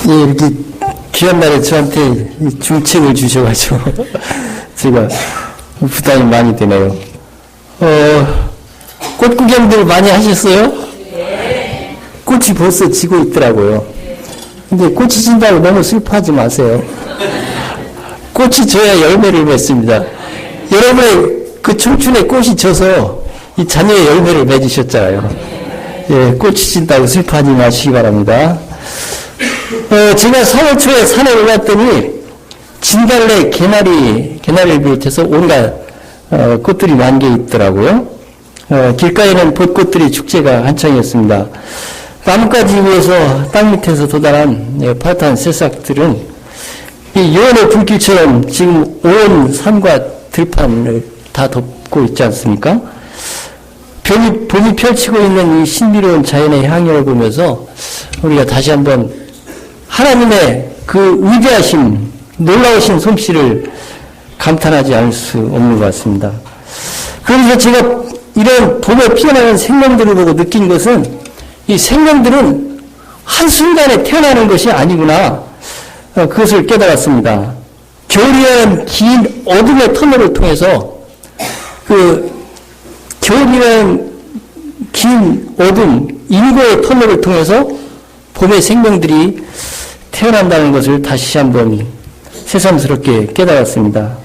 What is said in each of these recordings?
예, 이렇게 귀한 날에 저한테 중책을 주셔가지고 제가 부담이 많이 되네요. 꽃 구경들 많이 하셨어요? 네. 꽃이 벌써 지고 있더라고요. 근데 꽃이 진다고 너무 슬퍼하지 마세요. 꽃이 져야 열매를 맺습니다. 여러분의 그 청춘의 꽃이 져서 이 자녀의 열매를 맺으셨잖아요. 예, 꽃이 진다고 슬퍼하지 마시기 바랍니다. 제가 4월 초에 산에 올랐더니 진달래, 개나리를 비롯해서 온갖 꽃들이 만개 있더라고요. 길가에는 벚꽃들이 축제가 한창이었습니다. 나뭇가지 위에서 땅 밑에서 돋아난 파릇한 새싹들은 이 유언의 불길처럼 지금 온 산과 들판을 다 덮고 있지 않습니까? 봄이 펼치고 있는 이 신비로운 자연의 향연을 보면서 우리가 다시 한번 하나님의 그 위대하심, 놀라우신 솜씨를 감탄하지 않을 수 없는 것 같습니다. 그래서 제가 이런 봄에 피어나는 생명들을 보고 느낀 것은 이 생명들은 한순간에 태어나는 것이 아니구나. 그것을 깨달았습니다. 겨울이라는 긴 어둠의 터널을 통해서 겨울이라는 긴 어둠, 인고의 터널을 통해서 봄의 생명들이 태어난다는 것을 다시 한번 새삼스럽게 깨달았습니다.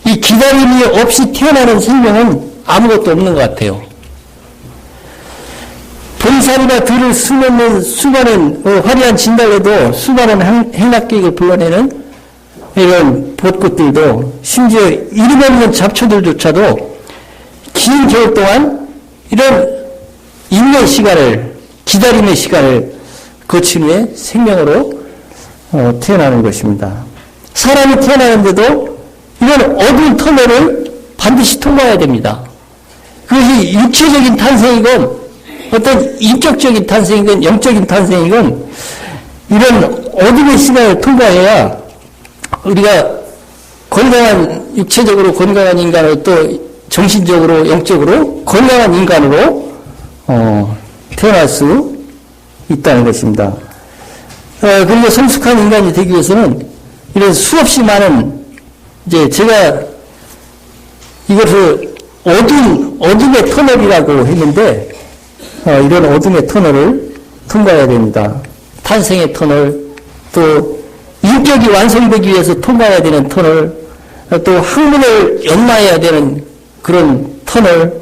이 기다림이 없이 태어나는 생명은 아무것도 없는 것 같아요. 봄살이나 들을 수놓는 수많은 화려한 진달래도 수많은 행락객을 불러내는 이런 벚꽃들도 심지어 이름 없는 잡초들조차도 긴 겨울 동안 이런 인내 시간을, 기다림의 시간을 거친 후에 생명으로 태어나는 것입니다. 사람이 태어나는데도 이런 어두운 터널을 반드시 통과해야 됩니다. 그것이 육체적인 탄생이건 어떤 인격적인 탄생이건 영적인 탄생이건 이런 어둠의 시간을 통과해야 우리가 건강한, 육체적으로 건강한 인간으로 또 정신적으로 영적으로 건강한 인간으로 태어날 수 있다는 것입니다. 그리고 성숙한 인간이 되기 위해서는 이런 수없이 많은, 이제 제가 이것을 어둠의 터널이라고 했는데, 이런 어둠의 터널을 통과해야 됩니다. 탄생의 터널, 또 인격이 완성되기 위해서 통과해야 되는 터널, 또 학문을 연마해야 되는 그런 터널,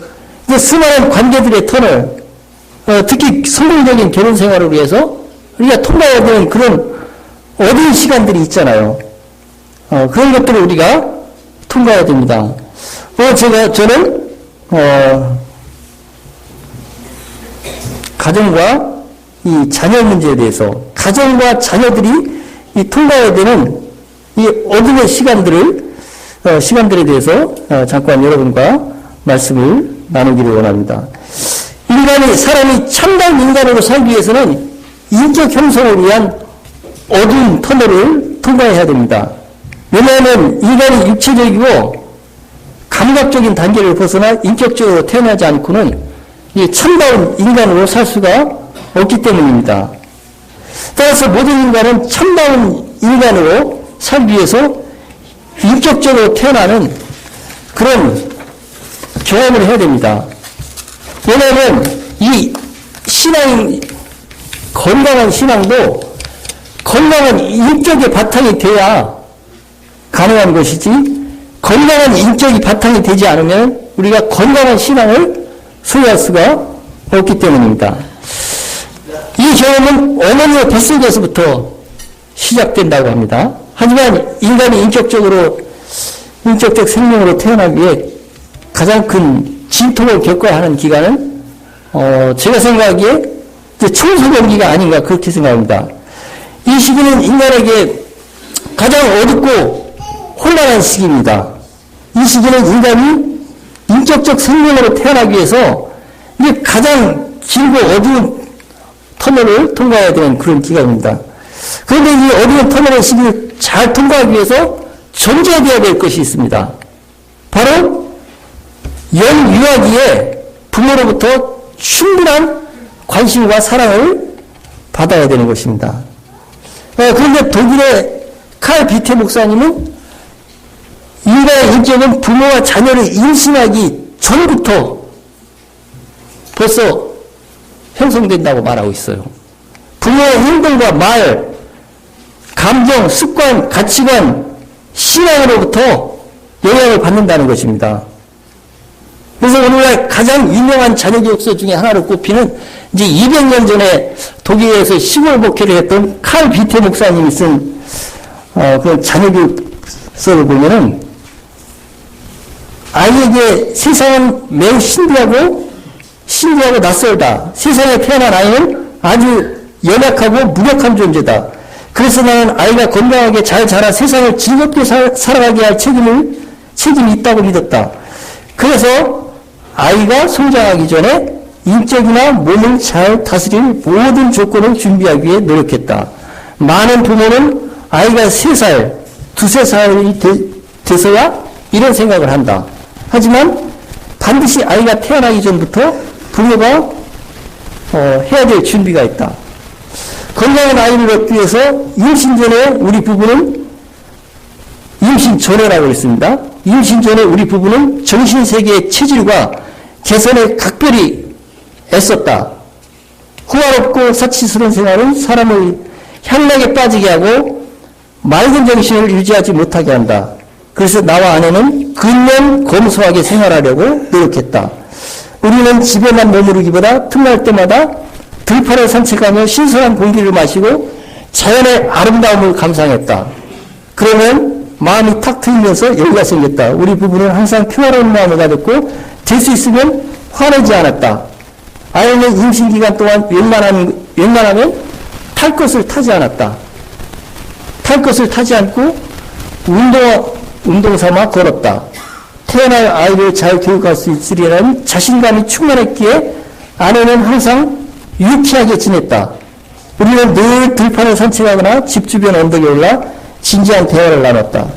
수많은 관계들의 터널, 특히 성공적인 결혼 생활을 위해서 우리가 통과해야 되는 그런 어두운 시간들이 있잖아요. 그런 것들을 우리가 통과해야 됩니다. 저는 가정과 이 자녀 문제에 대해서, 가정과 자녀들이 이 통과해야 되는 이 어둠의 시간들에 대해서 잠깐 여러분과 말씀을 나누기를 원합니다. 사람이 참다운 인간으로 살기 위해서는 인격 형성을 위한 어두운 터널을 통과해야 됩니다. 왜냐하면 인간이 육체적이고 감각적인 단계를 벗어나 인격적으로 태어나지 않고는 이 참다운 인간으로 살 수가 없기 때문입니다. 따라서 모든 인간은 참다운 인간으로 살기 위해서 인격적으로 태어나는 그런 경험을 해야 됩니다. 왜냐하면 이 건강한 신앙도 건강한 인격의 바탕이 돼야 가능한 것이지, 건강한 인격이 바탕이 되지 않으면 우리가 건강한 신앙을 소유할 수가 없기 때문입니다. 이 경험은 어머니의 뱃속에서부터 시작된다고 합니다. 하지만 인간이 인격적 생명으로 태어나기 위해 가장 큰 진통을 겪어야 하는 기간은 제가 생각하기에 청소년기가 아닌가 그렇게 생각합니다. 이 시기는 인간에게 가장 어둡고 혼란한 시기입니다. 이 시기는 인간이 인격적 생명으로 태어나기 위해서 가장 길고 어두운 터널을 통과해야 되는 그런 기간입니다. 그런데 이 어두운 터널의 시기를 잘 통과하기 위해서 존재해야 될 것이 있습니다. 바로 영유아기에 부모로부터 충분한 관심과 사랑을 받아야 되는 것입니다. 그런데 독일의 칼 비테 목사님은 인간의 인격은 부모와 자녀를 임신하기 전부터 벌써 형성된다고 말하고 있어요. 부모의 행동과 말, 감정, 습관, 가치관, 신앙으로부터 영향을 받는다는 것입니다. 그래서 오늘날 가장 유명한 자녀교육서 중에 하나로 꼽히는 이제 200년 전에 독일에서 시골 목회를 했던 칼 비테 목사님이 쓴 그런 자녀교육서를 보면은 아이에게 세상은 매우 신비하고 낯설다. 세상에 태어난 아이는 아주 연약하고 무력한 존재다. 그래서 나는 아이가 건강하게 잘 자라 세상을 즐겁게 살아가게 할 책임이 있다고 믿었다. 그래서 아이가 성장하기 전에 인격이나 몸을 잘 다스릴 모든 조건을 준비하기 위해 노력했다. 많은 부모는 아이가 3살, 2~3살이 돼서야 이런 생각을 한다. 하지만 반드시 아이가 태어나기 전부터 부모가 해야 될 준비가 있다. 건강한 아이를 얻기 위해서 임신 전에 우리 부부는 임신 전에라고 했습니다. 임신 전에 우리 부부는 정신세계의 체질과 개선에 각별히 애썼다. 호화롭고 사치스러운 생활은 사람을 향락에 빠지게 하고 맑은 정신을 유지하지 못하게 한다. 그래서 나와 아내는 근면 검소하게 생활하려고 노력했다. 우리는 집에만 머무르기보다 틈날 때마다 들판을 산책하며 신선한 공기를 마시고 자연의 아름다움을 감상했다. 그러면 마음이 탁 트이면서 여유가 생겼다. 우리 부부는 항상 평화로운 마음을 가졌고 될 수 있으면 화내지 않았다. 아이는 임신 기간 동안 웬만하면 탈 것을 타지 않았다. 탈 것을 타지 않고 운동 삼아 걸었다. 태어날 아이를 잘 교육할 수 있으리라는 자신감이 충만했기에 아내는 항상 유쾌하게 지냈다. 우리는 늘 들판을 산책하거나 집 주변 언덕에 올라 진지한 대화를 나눴다.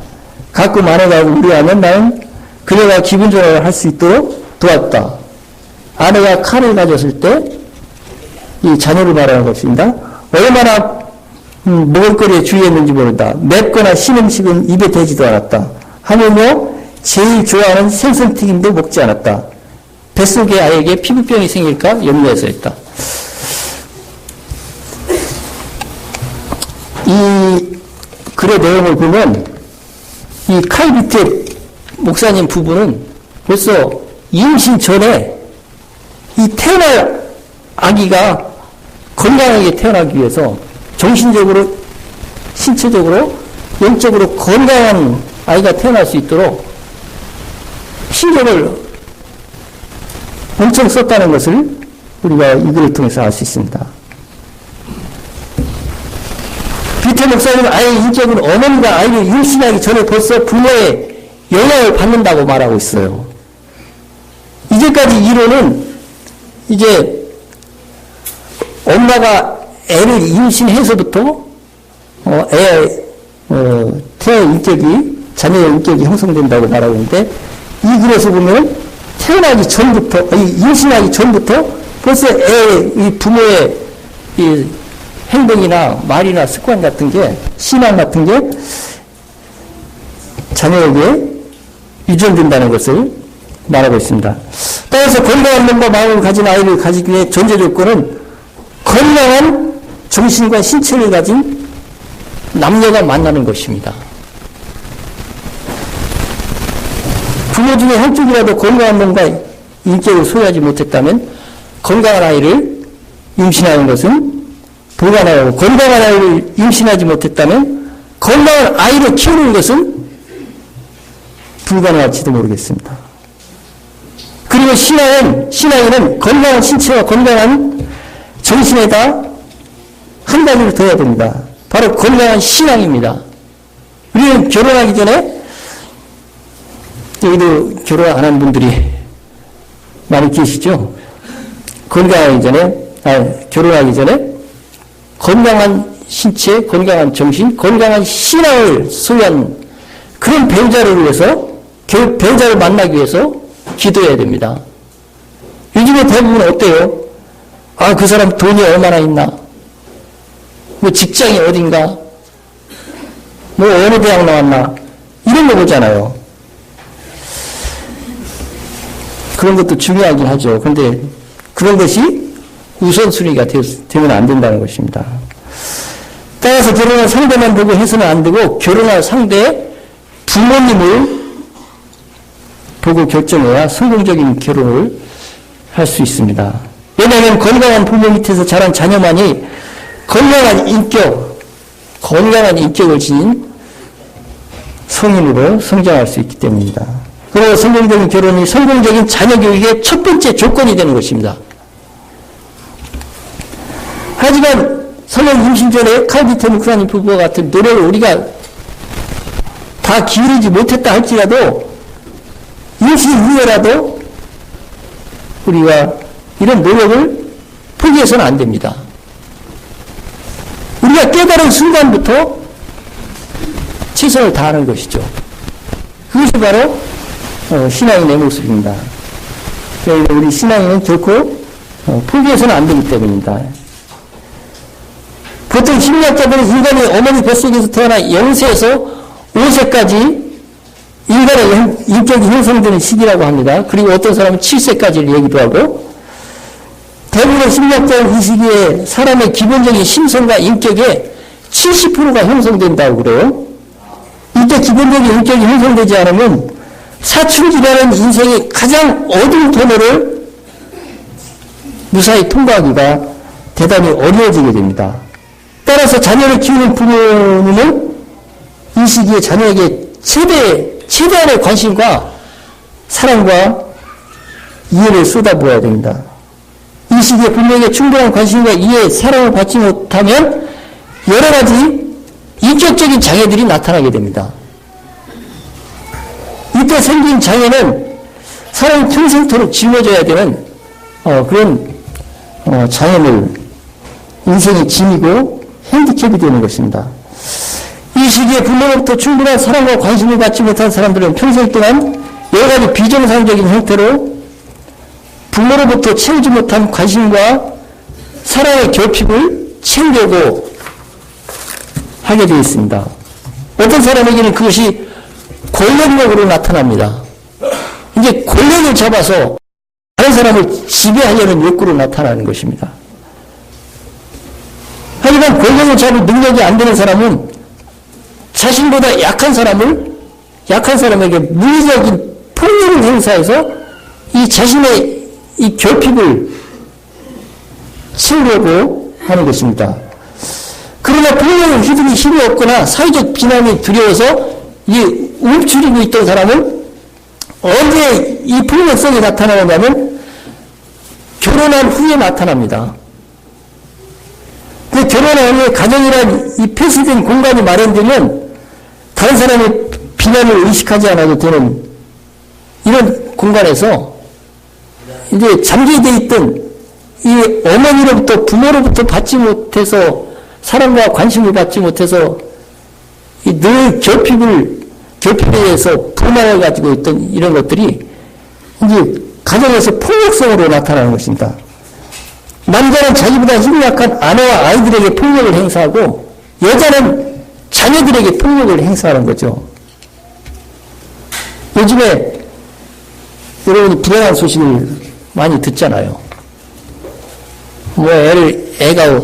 가끔 아내가 우려하면 나는 그녀가 기분 전환을 할 수 있도록 도왔다. 아내가 칼을 가졌을 때 이 자녀를 말하는 것입니다. 얼마나 먹을거리에 주의했는지 모른다. 맵거나 신 음식은 입에 대지도 않았다. 하물며 제일 좋아하는 생선튀김도 먹지 않았다. 뱃속에 아이에게 피부병이 생길까 염려해서 했다. 이 글의 내용을 보면 이 칼 비테 목사님 부부는 벌써 임신 전에 이 태어날 아기가 건강하게 태어나기 위해서 정신적으로, 신체적으로, 영적으로 건강한 아이가 태어날 수 있도록 신경을 엄청 썼다는 것을 우리가 이 글을 통해서 알 수 있습니다. 비테 목사님은 아이의 인격은 어머니가 아이를 임신하기 전에 벌써 부모의 영향을 받는다고 말하고 있어요. 이제까지 이론은 이제 엄마가 애를 임신해서부터 태아의 인격이, 자녀의 인격이 형성된다고 말하고 있는데 이 글에서 보면 태어나기 전부터, 임신하기 전부터 벌써 이 부모의 이 행동이나 말이나 습관 같은 게, 신앙 같은 게 자녀에게 유전된다는 것을 말하고 있습니다. 따라서 건강한 몸과 마음을 가진 아이를 가지기 위해 전제 조건은 건강한 정신과 신체를 가진 남녀가 만나는 것입니다. 부모 중에 한쪽이라도 건강한 몸과 인격을 소유하지 못했다면 건강한 아이를 임신하는 것은 불가능하고, 건강한 아이를 임신하지 못했다면 건강한 아이를 키우는 것은 불가능할지도 모르겠습니다. 그리고 신앙에는 건강한 신체와 건강한 정신에다 한 가지를 더 해야 됩니다. 바로 건강한 신앙입니다. 우리는 결혼하기 전에, 여기도 결혼 안 한 분들이 많이 계시죠? 결혼하기 전에 건강한 신체, 건강한 정신, 건강한 신앙을 소유한 그런 배우자를 위해서, 배우자를 만나기 위해서 기도해야 됩니다. 요즘에 대부분 어때요? 그 사람 돈이 얼마나 있나? 뭐 직장이 어딘가? 뭐 어느 대학 나왔나 이런 거 보잖아요. 그런 것도 중요하긴 하죠. 그런데 그런 것이 우선순위가 되면 안 된다는 것입니다. 따라서 결혼할 상대만 보고 해서는 안 되고 결혼할 상대 부모님을 보고 결정해야 성공적인 결혼을 할 수 있습니다. 왜냐하면 건강한 부모 밑에서 자란 자녀만이 건강한 인격을 지닌 성인으로 성장할 수 있기 때문입니다. 그리고 성공적인 결혼이 성공적인 자녀 교육의 첫 번째 조건이 되는 것입니다. 하지만 성형 임신 전에 칼비테 목사님 부부와 같은 노력을 우리가 다 기울이지 못했다 할지라도 임신 후에라도 우리가 이런 노력을 포기해서는 안 됩니다. 우리가 깨달은 순간부터 최선을 다하는 것이죠. 그것이 바로 신앙인의 모습입니다. 우리 신앙인은 결코 포기해서는 안 되기 때문입니다. 보통 심리학자들은 인간이 어머니 뱃속에서 태어나 0세에서 5세까지 인간의 인격이 형성되는 시기라고 합니다. 그리고 어떤 사람은 7세까지를 얘기도 하고, 대부분의 심리학자는 이 시기에 사람의 기본적인 심성과 인격의 70%가 형성된다고 그래요. 이때 기본적인 인격이 형성되지 않으면 사춘기라는 인생의 가장 어두운 터널을 무사히 통과하기가 대단히 어려워지게 됩니다. 따라서 자녀를 키우는 부모님은 이 시기에 자녀에게 최대한의 관심과 사랑과 이해를 쏟아부어야 됩니다. 이 시기에 부모에게 충분한 관심과 이해, 사랑을 받지 못하면 여러 가지 인격적인 장애들이 나타나게 됩니다. 이때 생긴 장애는 사람이 평생토록 짊어져야 되는 그런 장애물, 인생의 짐이고 핸디캡이 되는 것입니다. 이 시기에 부모로부터 충분한 사랑과 관심을 받지 못한 사람들은 평생 동안 여러 가지 비정상적인 형태로 부모로부터 채우지 못한 관심과 사랑의 결핍을 채우려고 하게 되어 있습니다. 어떤 사람에게는 그것이 권력력으로 나타납니다. 이제 권력을 잡아서 다른 사람을 지배하려는 욕구로 나타나는 것입니다. 하지만 권력을 잡을 능력이 안 되는 사람은 자신보다 약한 사람에게 물리적인 폭력을 행사해서 이 자신의 이 결핍을 채우려고 하는 것입니다. 그러나 폭력을 휘두를 힘이 없거나 사회적 비난이 두려워서 이 움츠리고 있던 사람은 언제 이 폭력성이 나타나느냐면 결혼한 후에 나타납니다. 그 결혼한 후에 가정이란 이 폐쇄된 공간이 마련되면 다른 사람의 비난을 의식하지 않아도 되는 이런 공간에서 이제 잠기되어 있던 이 어머니로부터 부모로부터 받지 못해서 사랑과 관심을 받지 못해서 늘 결핍에 의해서 불만을 가지고 있던 이런 것들이 이제 가정에서 폭력성으로 나타나는 것입니다. 남자는 자기보다 힘이 약한 아내와 아이들에게 폭력을 행사하고 여자는 자녀들에게 폭력을 행사하는 거죠. 요즘에 여러분이 불행한 소식을 많이 듣잖아요. 뭐 애가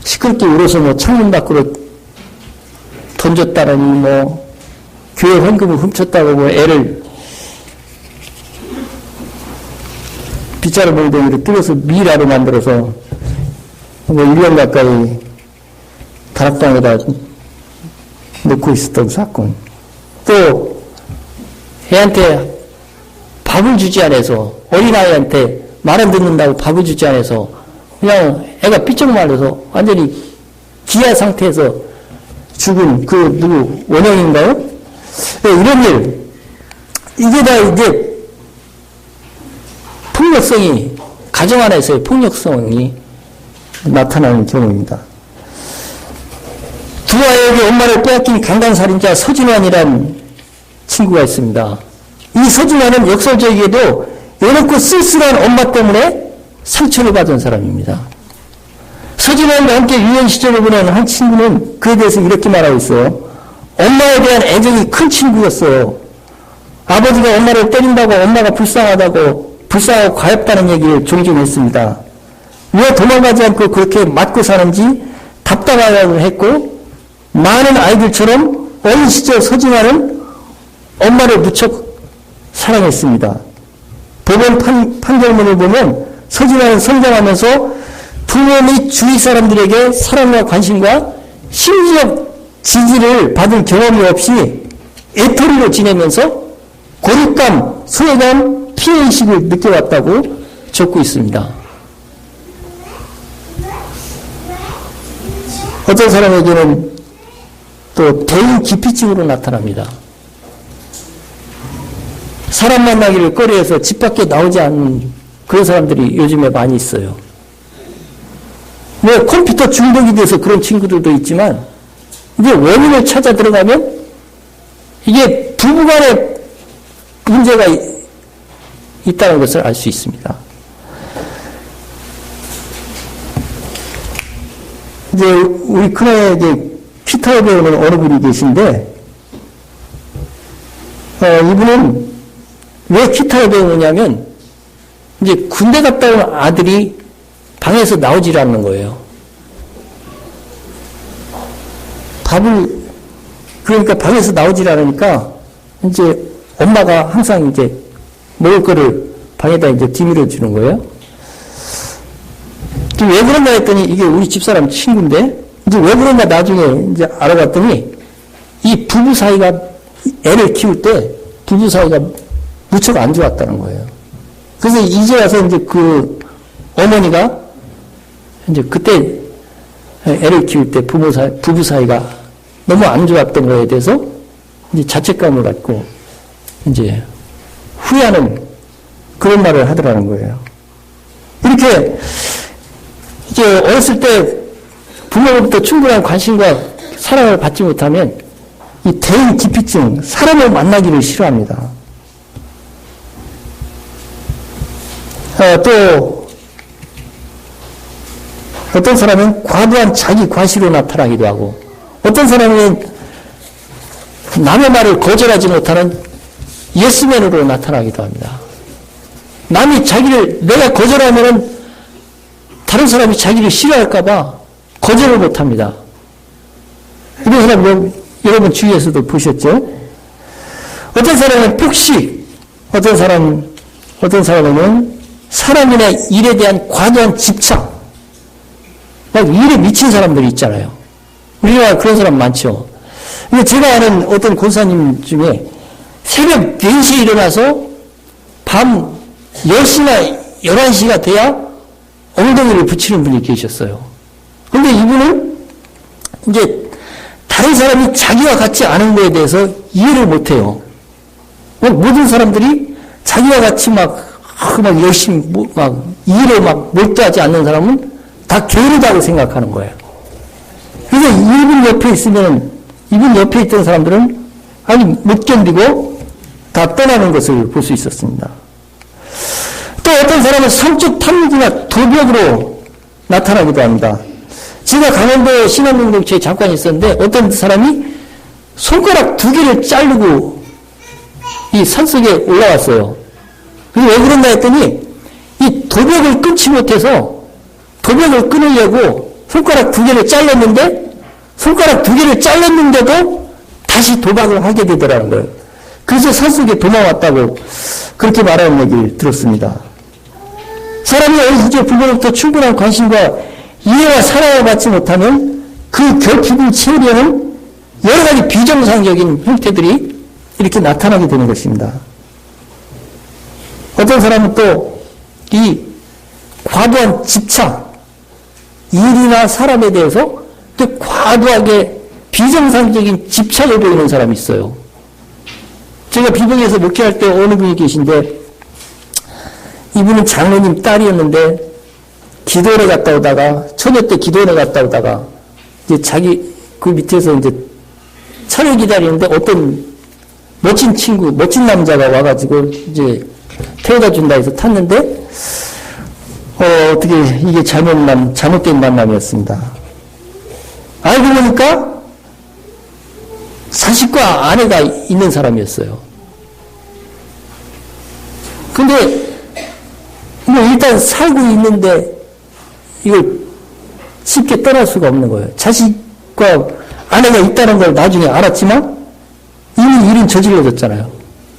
시끄럽게 울어서 뭐 창문 밖으로 던졌다느니 뭐 교회 헌금을 훔쳤다고 뭐 애를 빗자루 몽둥이로 뜯어서 미라로 만들어서 뭐 1년 가까이 다락방에다 놓고 있었던 사건. 또 애한테 밥을 주지 않아서 어린아이한테 말 안 듣는다고 밥을 주지 않아서 그냥 애가 삐쩍 말라서 완전히 기아 상태에서 죽은 그 누구 원형인가요? 네, 이런 일 이게 다 이제 폭력성이 가정 안에서의 폭력성이 나타나는 경우입니다. 두 아이에게 엄마를 빼앗긴 강간살인자 서진환이란 친구가 있습니다. 이 서진환은 역설적이게도 여놓고 쓸쓸한 엄마 때문에 상처를 받은 사람입니다. 서진환과 함께 유년 시절을 보낸 한 친구는 그에 대해서 이렇게 말하고 있어요. 엄마에 대한 애정이 큰 친구였어요. 아버지가 엄마를 때린다고 엄마가 불쌍하고 가엾다는 얘기를 종종 했습니다. 왜 도망가지 않고 그렇게 맞고 사는지 답답하다고 했고, 많은 아이들처럼 어린 시절 서진아는 엄마를 무척 사랑했습니다. 법원 판결문을 보면 서진아는 성장하면서 부모 및 주위 사람들에게 사랑과 관심과 심리적 지지를 받은 경험이 없이 애터리로 지내면서 고립감, 소외감, 피해의식을 느껴왔다고 적고 있습니다. 어떤 사람에게는 또 대인 기피증으로 나타납니다. 사람 만나기를 꺼려해서 집 밖에 나오지 않는 그런 사람들이 요즘에 많이 있어요. 뭐 컴퓨터 중독이 돼서 그런 친구들도 있지만, 이제 원인을 찾아 들어가면 이게 부부간에 문제가 있다는 것을 알 수 있습니다. 이제 우리 큰애 피터 배우는 어느 분이 계신데, 이분은 왜 기타를 배우느냐면, 이제 군대 갔다 온 아들이 방에서 나오질 않는 거예요. 그러니까 방에서 나오질 않으니까, 이제 엄마가 항상 이제 먹을 거를 방에다 이제 뒤밀어 주는 거예요. 왜 그런가 했더니 이게 우리 집사람 친구인데, 이제 왜 그런가 나중에 이제 알아봤더니, 이 부부 사이가 애를 키울 때 부부 사이가 무척 안 좋았다는 거예요. 그래서 이제 와서 이제 그 어머니가 이제 그때 애를 키울 때 부부 사이가 너무 안 좋았던 거에 대해서 이제 자책감을 갖고 이제 후회하는 그런 말을 하더라는 거예요. 이렇게 이제 어렸을 때 부모로부터 충분한 관심과 사랑을 받지 못하면 이 대인 기피증, 사람을 만나기를 싫어합니다. 또 어떤 사람은 과도한 자기 과시로 나타나기도 하고, 어떤 사람은 남의 말을 거절하지 못하는 예스맨으로 나타나기도 합니다. 남이 내가 거절하면은 다른 사람이 자기를 싫어할까봐 거절을 못합니다. 이런 사람 여러분 주위에서도 보셨죠? 어떤 사람은 폭식, 어떤 사람은 사람이나 일에 대한 과도한 집착, 막 일에 미친 사람들이 있잖아요. 우리나라 그런 사람 많죠. 근데 제가 아는 어떤 권사님 중에 새벽 4시에 일어나서 밤 10시나 11시가 돼야 엉덩이를 붙이는 분이 계셨어요. 근데 이분은 이제 다른 사람이 자기와 같지 않은 거에 대해서 이해를 못해요. 모든 사람들이 자기와 같이 막 열심히 일에 몰두하지 않는 사람은 다 게으르다고 생각하는 거예요. 그래서 이분 옆에 있던 사람들은 못 견디고 다 떠나는 것을 볼 수 있었습니다. 또 어떤 사람은 성적 탐닉이나 도벽으로 나타나기도 합니다. 제가 강원도 신앙공동체에 잠깐 있었는데 어떤 사람이 손가락 2개를 자르고 이 산속에 올라왔어요. 그게 왜 그런가 했더니 이 도벽을 끊지 못해서 도벽을 끊으려고 손가락 2개를 잘랐는데, 손가락 2개를 잘랐는데도 다시 도박을 하게 되더라는 거예요. 그래서 산속에 도망왔다고 그렇게 말하는 얘기를 들었습니다. 사람이 어린 시절 부모로부터 충분한 관심과 이해와 사랑을 받지 못하면 그 결핍을 채우려는 여러 가지 비정상적인 형태들이 이렇게 나타나게 되는 것입니다. 어떤 사람은 또 이 과도한 집착, 일이나 사람에 대해서 또 과도하게 비정상적인 집착을 보이는 사람이 있어요. 제가 비봉에서 목회할 때 어느 분이 계신데, 이분은 장로님 딸이었는데 기도원에 갔다 오다가, 처녀 때 기도원에 갔다 오다가 이제 자기 그 밑에서 이제 차를 기다리는데 어떤 멋진 남자가 와가지고 이제 태워다 준다 해서 탔는데, 어떻게 이게 잘못된 만남이었습니다. 알고 보니까 사실 집과 아내가 있는 사람이었어요. 근데 뭐 일단 살고 있는데 이걸 쉽게 떠날 수가 없는 거예요. 자식과 아내가 있다는 걸 나중에 알았지만 이미 일은 저질러졌잖아요.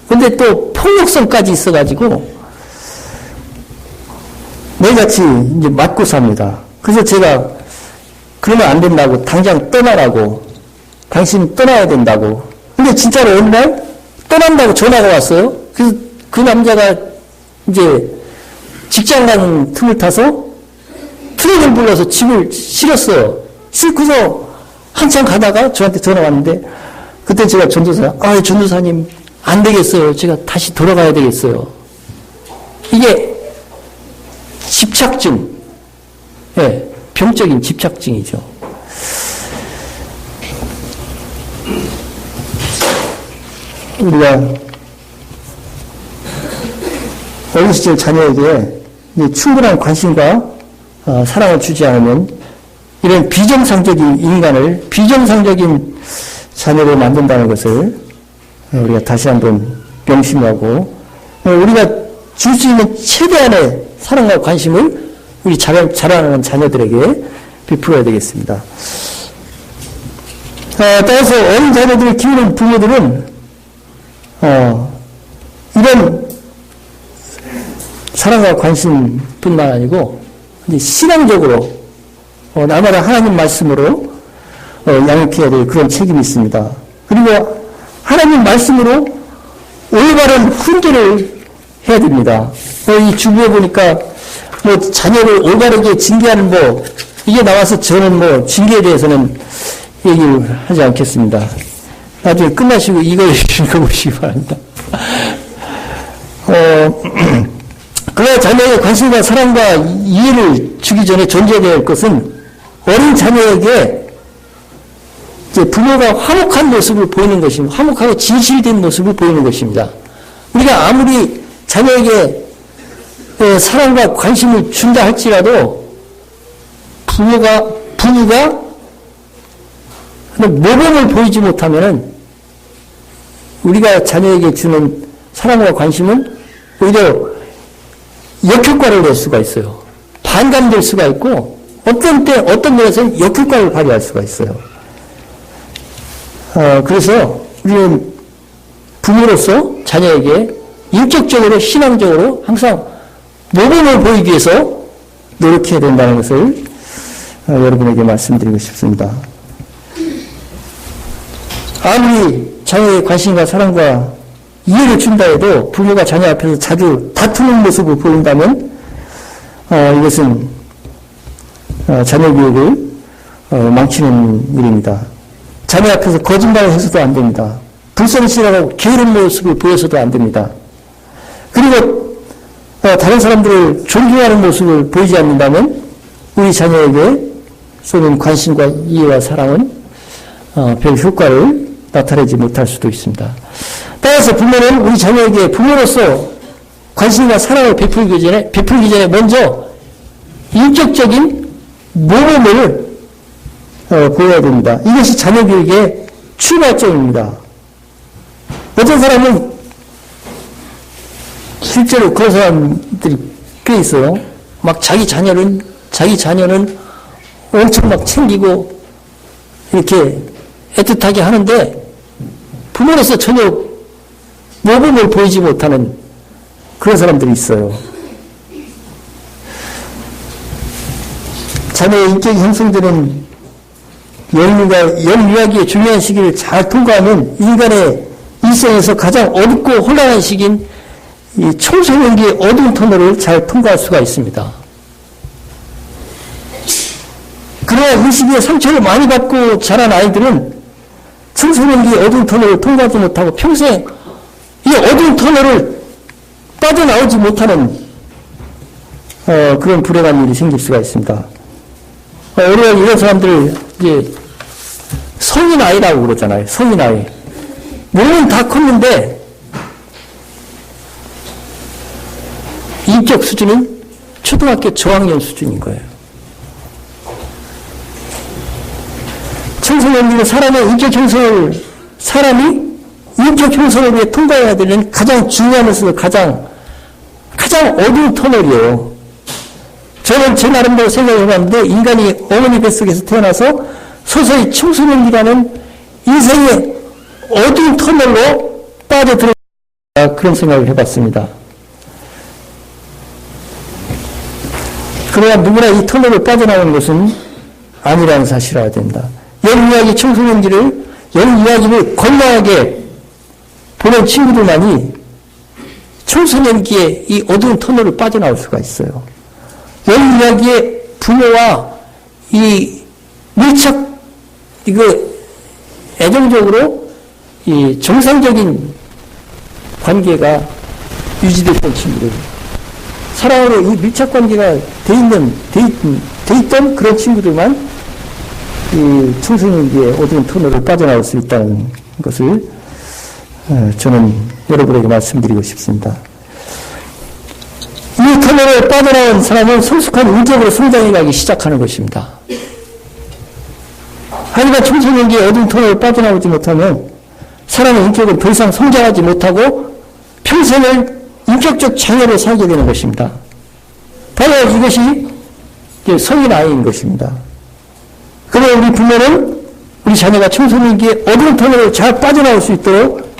근데 또 폭력성까지 있어가지고 매일같이 이제 맞고 삽니다. 그래서 제가 그러면 안 된다고 당장 떠나라고 당신 떠나야 된다고. 근데 진짜로 어느 날 떠난다고 전화가 왔어요. 그래서 그 남자가 이제 직장 가는 틈을 타서 트럭을 불러서 집을 실었어요. 싣고서 한참 가다가 저한테 전화 왔는데 그때 제가 전도사, 전도사님 안 되겠어요. 제가 다시 돌아가야 되겠어요. 이게 집착증, 예, 병적인 집착증이죠. 우리가 어린 시절 자녀에게 충분한 관심과 사랑을 주지 않으면 이런 비정상적인 인간을 비정상적인 자녀로 만든다는 것을 우리가 다시 한번 명심하고 우리가 줄 수 있는 최대한의 사랑과 관심을 우리 자라나는 자녀들에게 베풀어야 되겠습니다. 따라서 어린 자녀들을 키우는 부모들은 이런 사랑과 관심뿐만 아니고 신앙적으로 날마다 하나님 말씀으로 양육해야 될 그런 책임이 있습니다. 그리고 하나님 말씀으로 올바른 훈계를 해야 됩니다. 이 주부에 보니까 자녀를 올바르게 징계하는 이게 나와서 저는 징계에 대해서는 얘기를 하지 않겠습니다. 나중에 끝나시고 이걸 읽어보시기 바랍니다. 그러나 자녀의 관심과 사랑과 이해를 주기 전에 존재해야 할 것은 어린 자녀에게 이제 부모가 화목한 모습을 보이는 것입니다. 화목하고 진실된 모습을 보이는 것입니다. 우리가 아무리 자녀에게 사랑과 관심을 준다 할지라도 부부가 모범을 보이지 못하면은 우리가 자녀에게 주는 사랑과 관심은 오히려 역효과를 낼 수가 있어요. 반감될 수가 있고 어떤 면에서는 역효과를 발휘할 수가 있어요. 그래서 우리는 부모로서 자녀에게 인격적으로 신앙적으로 항상 모범을 보이기 위해서 노력해야 된다는 것을 여러분에게 말씀드리고 싶습니다. 아무리 자녀의 관심과 사랑과 이해를 준다 해도 부모가 자녀 앞에서 자주 다투는 모습을 보인다면 이것은 자녀 교육을 망치는 일입니다. 자녀 앞에서 거짓말을 해서도 안 됩니다. 불성실하고 게으른 모습을 보여서도 안 됩니다. 그리고 다른 사람들을 존경하는 모습을 보이지 않는다면 우리 자녀에게 쏘는 관심과 이해와 사랑은 별 효과를 나타내지 못할 수도 있습니다. 따라서 부모는 우리 자녀에게 부모로서 관심과 사랑을 베풀기 전에 먼저 인격적인 모범을 보여야 됩니다. 이것이 자녀 교육의 출발점입니다. 어떤 사람은 실제로 그런 사람들이 꽤 있어요. 막 자기 자녀는 엄청 막 챙기고 이렇게 애틋하게 하는데 부모로서 전혀 모범을 보이지 못하는 그런 사람들이 있어요. 자녀의 인격이 형성되는 영유아기의 중요한 시기를 잘 통과하면 인간의 일생에서 가장 어둡고 혼란한 시기인 이 청소년기의 어두운 터널을 잘 통과할 수가 있습니다. 그러나 이 시기에 상처를 많이 받고 자란 아이들은 청소년기의 어두운 터널을 통과하지 못하고 평생 이 어두운 터널을 빠져나오지 못하는 그런 불행한 일이 생길 수가 있습니다. 우리가 이런 사람들을 이제 성인 아이라고 그러잖아요. 성인 아이. 몸은 다 컸는데 인격 수준은 초등학교 저학년 수준인 거예요. 청소년기는 사람의 인격 형성을 사람이 인격 형성을 위해 통과해야 되는 가장 중요하면서도 가장 어두운 터널이에요. 저는 제 나름대로 생각해봤는데 인간이 어머니 뱃속에서 태어나서 서서히 청소년기라는 인생의 어두운 터널로 빠져들어가 그런 생각을 해봤습니다. 그러나 누구나 이 터널을 빠져나오는 것은 아니라는 사실을 알아야 된다. 영이야기 청소년기를 영이야기를 건강하게 보낸 친구들만이 청소년기에 이 어두운 터널을 빠져나올 수가 있어요. 영이야기의 부모와 이 밀착 애정적으로 이 정상적인 관계가 유지됐던 친구들, 사랑으로 이 밀착 관계가 돼 있던 그런 친구들만 이 청소년기의 어두운 터널을 빠져나올 수 있다는 것을 저는 여러분에게 말씀드리고 싶습니다. 이 터널을 빠져나온 사람은 성숙한 인격으로 성장해가기 시작하는 것입니다. 하지만 청소년기의 어두운 터널을 빠져나오지 못하면 사람의 인격은 더 이상 성장하지 못하고 평생을 인격적 장애로 살게 되는 것입니다. 바로 이것이 성인 아이인 것입니다. 그래서 우리 부모는 우리 자녀가 청소년기의 어두운 터널을 잘 빠져나올 수 있도록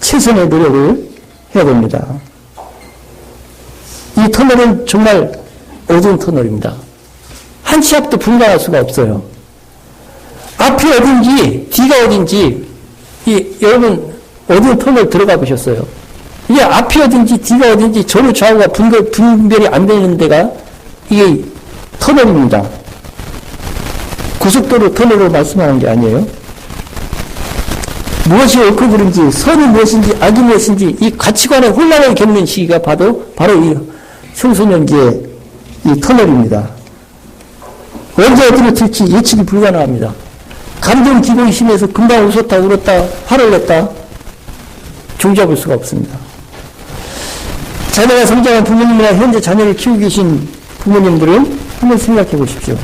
최선의 노력을 해야 됩니다. 이 터널은 정말 어두운 터널입니다. 한 치 앞도 분간할 수가 없어요. 앞이 어딘지 뒤가 어딘지 여러분 어두운 터널 들어가 보셨어요? 이게 앞이 어딘지 뒤가 어딘지 전후 좌우가 분별이 안 되는 데가 이게 터널입니다. 고속도로 터널로 말씀하는 게 아니에요. 무엇이 옳고 그른지, 선이 무엇인지, 악이 무엇인지 이 가치관의 혼란을 겪는 시기가 바로 이 청소년기의 이 터널입니다. 언제 어디로 튈지 예측이 불가능합니다. 감정 기복이 심해서 금방 웃었다 울었다 화를 냈다 종잡을 수가 없습니다. 자녀가 성장한 부모님이나 현재 자녀를 키우고 계신 부모님들은 한번 생각해 보십시오.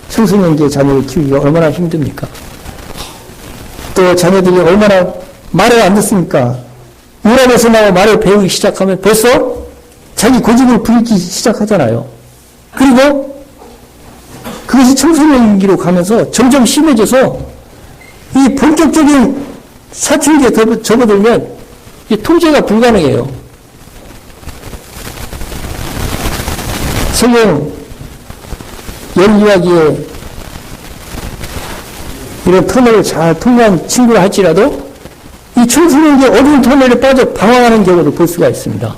청소년기의 자녀를 키우기가 얼마나 힘듭니까? 또 자녀들이 얼마나 말을 안 듣습니까? 유럽에서 나와 말을 배우기 시작하면 벌써 자기 고집을 부리기 시작하잖아요. 그리고 그것이 청소년기로 가면서 점점 심해져서 이 본격적인 사춘기에 접어들면 이 통제가 불가능해요. 성경 이야기에 이런 터널을 잘 통과한 친구라 할지라도 이 청소년기의 어두운 터널에 빠져 방황하는 경우도 볼 수가 있습니다.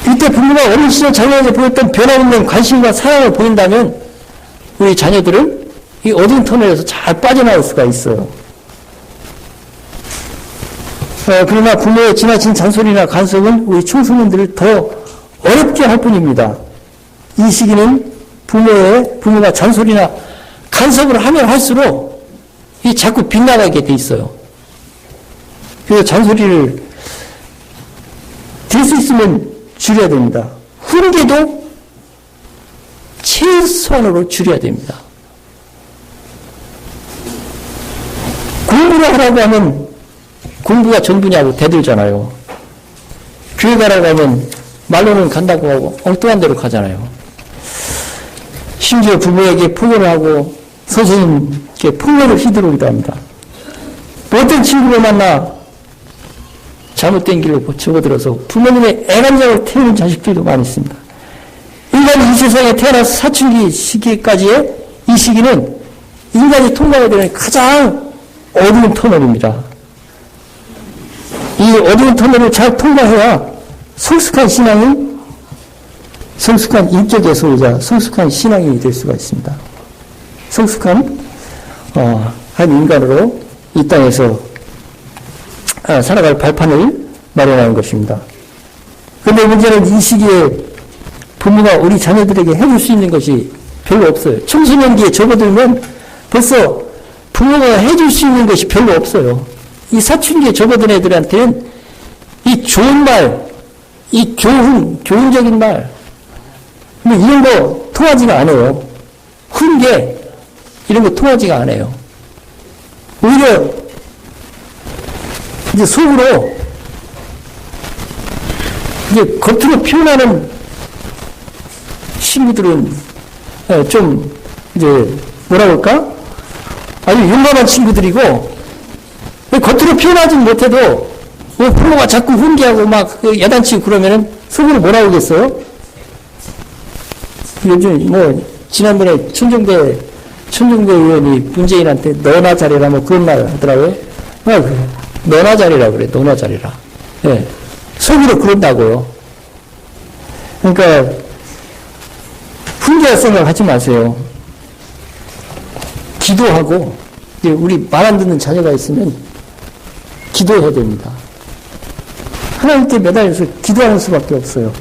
이때 부모가 어린 시절 자녀에게 보였던 변함없는 관심과 사랑을 보인다면 우리 자녀들은 이 어두운 터널에서 잘 빠져나올 수가 있어요. 그러나 부모의 지나친 잔소리나 간섭은 우리 청소년들을 더 어렵게 할 뿐입니다. 이 시기는 부모가 잔소리나 간섭을 하면 할수록 이 자꾸 빗나가게 돼 있어요. 그래서 잔소리를 들 수 있으면 줄여야 됩니다. 훈계도 최소한으로 줄여야 됩니다. 공부를 하라고 하면 공부가 전부냐고 대들잖아요. 교회 가라고 하면 말로는 간다고 하고 엉뚱한 데로 가잖아요. 심지어 부모에게 폭언을 하고 선생님께 폭력을 휘두르기도 합니다. 못된 친구를 만나 잘못된 길로 접어들어서 부모님의 애감정을 태우는 자식들도 많이 있습니다. 인간이 이 세상에 태어나서 사춘기 시기까지의 이 시기는 인간이 통과해야 되는 가장 어두운 터널입니다. 이 어두운 터널을 잘 통과해야 성숙한 인격의 소유자, 성숙한 신앙인이 될 수가 있습니다. 성숙한 한 인간으로 이 땅에서 살아갈 발판을 마련하는 것입니다. 그런데 문제는 이 시기에 부모가 우리 자녀들에게 해줄 수 있는 것이 별로 없어요. 청소년기에 접어들면 벌써 부모가 해줄 수 있는 것이 별로 없어요. 이 사춘기에 접어든 애들한테는 이 좋은 말, 이 교훈적인 말, 이런 거 통하지가 않아요. 훈계, 이런 거 통하지가 않아요. 오히려 이제 속으로 이제 겉으로 표현하는 친구들은 좀 이제 뭐라 그럴까? 아주 용감한 친구들이고 겉으로 표현하지 못해도 부모가 자꾸 훈계하고 막 야단치고 그러면은 속으로 뭐라 그러겠어요? 요즘 뭐 지난번에 천정배 의원이 문재인한테 너나 잘해라 뭐 그런 말 하더라고요. 너나 잘해라 그래. 너나 잘해라. 예. 속으로 그런다고요. 그러니까 훈계할 생각 하지 마세요. 기도하고 이제 우리 말 안 듣는 자녀가 있으면 기도해야 됩니다. 하나님께 매달려서 기도하는 수밖에 없어요.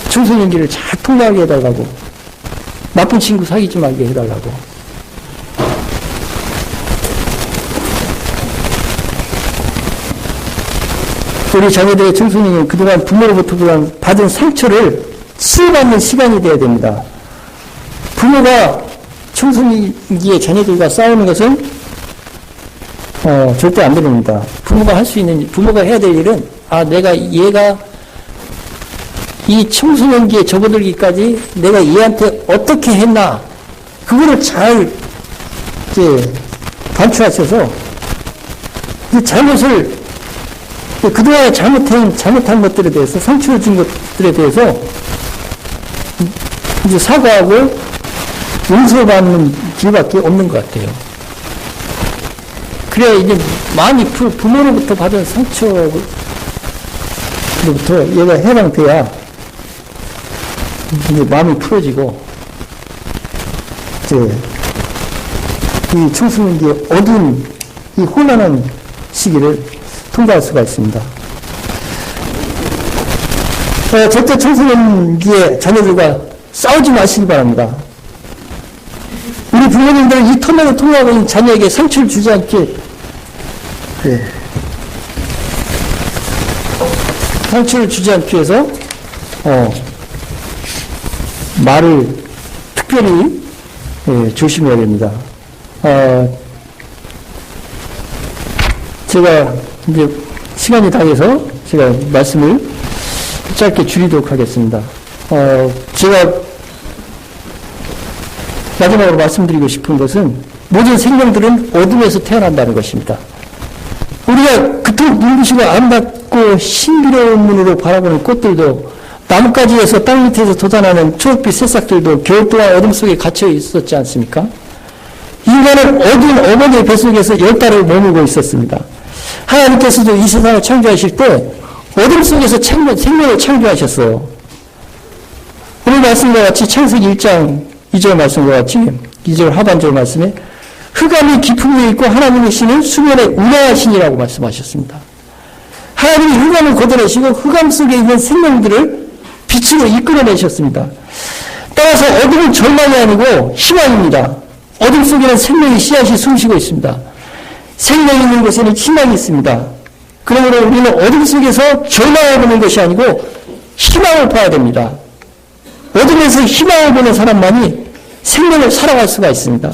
청소년기를 잘 통과하게 해달라고. 나쁜 친구 사귀지 말게 해달라고. 우리 자녀들의 청소년은 그동안 부모로부터 받은 상처를 치유받는 시간이 되어야 됩니다. 부모가 청소년기의 자녀들과 싸우는 것은 절대 안 됩니다. 부모가 해야 될 일은, 얘가 이 청소년기에 접어들기까지 내가 얘한테 어떻게 했나, 그거를 잘, 반추하셔서, 이 잘못을, 그동안에 잘못한 것들에 대해서, 상처를 준 것들에 대해서, 이제 사과하고 용서받는 길밖에 없는 것 같아요. 그래야 이제 마음이 부모로부터 받은 상처로부터 얘가 해방돼야 이제 마음이 풀어지고 이제 이 청소년기의 어두운 이 혼란한 시기를 통과할 수가 있습니다. 절대 청소년기의 자녀들과 싸우지 마시기 바랍니다. 우리 부모님들은 이 터널을 통과하고 있는 자녀에게 상처를 주지 않게 상처를 주지 않기 위해서 말을 특별히 조심해야 됩니다. 제가 이제 시간이 다 돼서 제가 말씀을 짧게 줄이도록 하겠습니다. 제가 마지막으로 말씀드리고 싶은 것은 모든 생명들은 어둠에서 태어난다는 것입니다. 우리가 그토록 눈부시고 아름답고 신비로운 눈으로 바라보는 꽃들도 나뭇가지에서 땅 밑에서 돋아나는 초록빛 새싹들도 겨울 동안 어둠 속에 갇혀 있었지 않습니까? 인간은 어두운 어머니의 뱃속에서 10달을 머물고 있었습니다. 하나님께서도 이 세상을 창조하실 때 어둠 속에서 생명을 창조하셨어요. 오늘 말씀과 같이 창세기 1장 2절 말씀과 같이 2절 하반절 말씀에 흑암이 깊은 위에 있고 하나님의 신은 수면에 운행하시니라고 말씀하셨습니다. 하나님이 흑암을 걷어내시고 흑암 속에 있는 생명들을 빛으로 이끌어내셨습니다. 따라서 어둠은 절망이 아니고 희망입니다. 어둠 속에는 생명의 씨앗이 숨쉬고 있습니다. 생명이 있는 곳에는 희망이 있습니다. 그러므로 우리는 어둠 속에서 절망을 보는 것이 아니고 희망을 봐야 됩니다. 어둠에서 희망을 보는 사람만이 생명을 살아갈 수가 있습니다.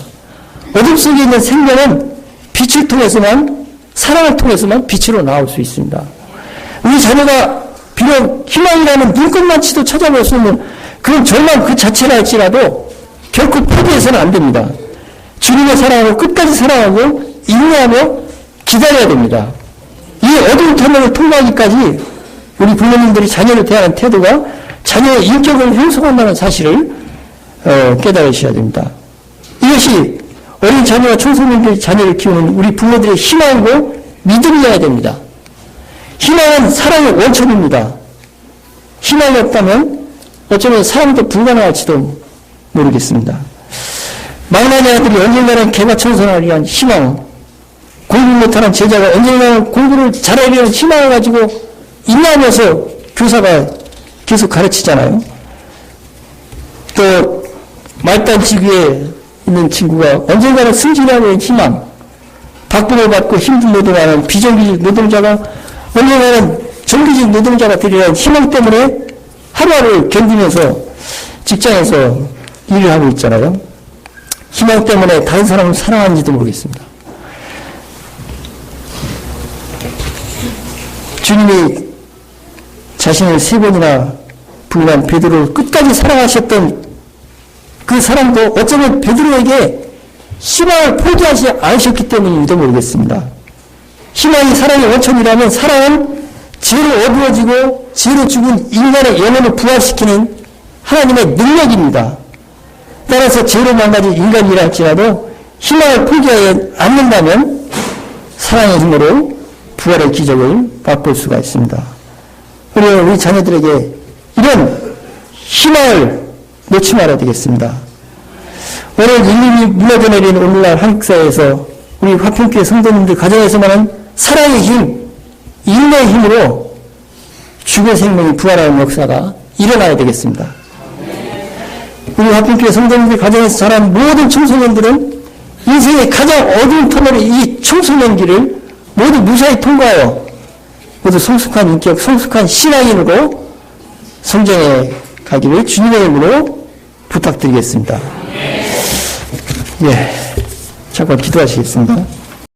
어둠 속에 있는 생명은 빛을 통해서만, 사랑을 통해서만 빛으로 나올 수 있습니다. 우리 자녀가 비록 희망이라는 눈꽃만치도 찾아볼 수 없는 그런 절망 그 자체라 할지라도 결코 포기해서는 안 됩니다. 주님의 사랑으로 끝까지 사랑하고 인내하며 기다려야 됩니다. 이 어두운 터널을 통과하기까지 우리 부모님들이 자녀를 대하는 태도가 자녀의 인격을 형성한다는 사실을 깨달으셔야 됩니다. 이것이 어린 자녀와 청소년들이 자녀를 키우는 우리 부모들의 희망이고 믿음이어야 됩니다. 희망은 사랑의 원천입니다. 희망이 없다면 어쩌면 사랑도 불가능할지도 모르겠습니다. 막내 아들이 언젠가는 개과천선을 위한 희망, 공부 못하는 제자가 언젠가는 공부를 잘하려는 희망을 가지고 인내하면서 교사가 계속 가르치잖아요. 또 말단지구에 있는 친구가 언젠가는 승진하려는 희망, 박봉을 받고 힘든 노동하는 비정규직 노동자가 언젠가는 정규직 노동자가 되리라는 희망 때문에 하루하루 견디면서 직장에서 일을 하고 있잖아요. 희망 때문에 다른 사람을 사랑하는지도 모르겠습니다. 주님이 자신을 3번이나 부인한 베드로를 끝까지 사랑하셨던 그 사람도 어쩌면 베드로에게 희망을 포기하지 않으셨기 때문인지도 모르겠습니다. 희망이 사랑의 원천이라면 사랑은 죄로 어두워지고 죄로 죽은 인간의 영혼을 부활시키는 하나님의 능력입니다. 따라서 죄로 망가진 인간이라 할지라도 희망을 포기하지 않는다면 사랑의 힘으로 부활의 기적을 맛볼 수가 있습니다. 우리 자녀들에게 이런 희망을 놓지 말아야 되겠습니다. 오늘 인륜이 무너져 내리는 오늘날 한국사회에서 우리 화평교회 성도님들 가정에서만은 사랑의 힘, 인내의 힘으로 죽은 생명이 부활하는 역사가 일어나야 되겠습니다. 우리 화평교회 성도님들 가정에서 자란 모든 청소년들은 인생의 가장 어두운 터널의 이 청소년기를 모두 무사히 통과하여 모두 성숙한 인격, 성숙한 신앙인으로 성장해 가기를 주님의 이름으로 부탁드리겠습니다. 예, 잠깐 기도하시겠습니다.